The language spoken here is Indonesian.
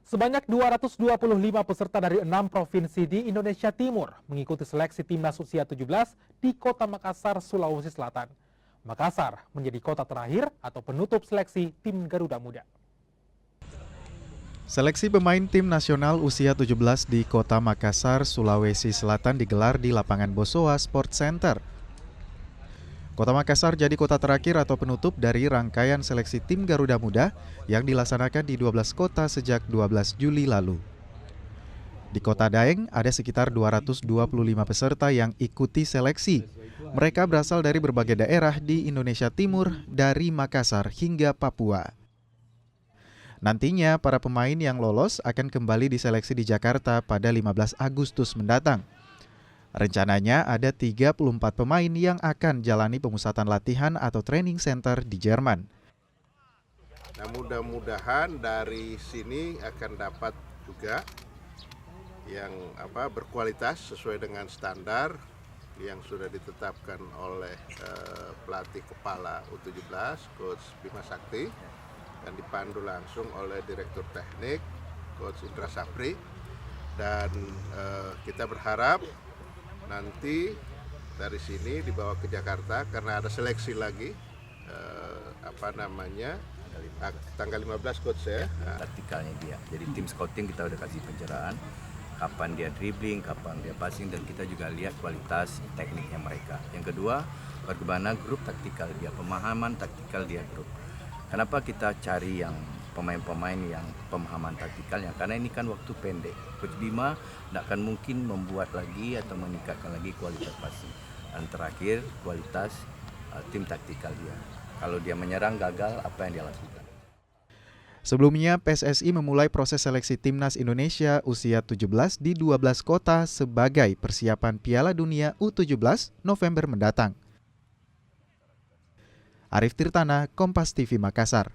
Sebanyak 225 peserta dari 6 provinsi di Indonesia Timur mengikuti seleksi timnas usia 17 di Kota Makassar, Sulawesi Selatan. Makassar menjadi kota terakhir atau penutup seleksi tim Garuda Muda. Seleksi pemain tim nasional usia 17 di Kota Makassar, Sulawesi Selatan digelar di lapangan Bosowa Sport Center. Kota Makassar jadi kota terakhir atau penutup dari rangkaian seleksi tim Garuda Muda yang dilaksanakan di 12 kota sejak 12 Juli lalu. Di Kota Daeng ada sekitar 225 peserta yang ikuti seleksi. Mereka berasal dari berbagai daerah di Indonesia Timur, dari Makassar hingga Papua. Nantinya para pemain yang lolos akan kembali diseleksi di Jakarta pada 15 Agustus mendatang. Rencananya ada 34 pemain yang akan jalani pemusatan latihan atau training center di Jerman. Nah, mudah-mudahan dari sini akan dapat juga yang berkualitas sesuai dengan standar yang sudah ditetapkan oleh pelatih kepala U17 Coach Bima Sakti dan dipandu langsung oleh Direktur Teknik Coach Indra Sapri, dan kita berharap nanti dari sini dibawa ke Jakarta karena ada seleksi lagi tanggal 15 coach ya. Taktikalnya dia. Jadi tim scouting kita udah kasih pencerahan kapan dia dribbling, kapan dia passing, dan kita juga lihat kualitas tekniknya mereka. Yang kedua, bagaimana grup taktikal dia, pemahaman taktikal dia grup. Kenapa kita cari yang pemain-pemain yang pemahaman taktikalnya? Karena ini kan waktu pendek. Coach Bima tidak akan mungkin membuat lagi atau meningkatkan lagi kualitas passing. Dan terakhir, kualitas tim taktikal dia. Kalau dia menyerang gagal, apa yang dia lakukan? Sebelumnya, PSSI memulai proses seleksi Timnas Indonesia usia 17 di 12 kota sebagai persiapan Piala Dunia U17 November mendatang. Arif Tirtana, Kompas TV Makassar.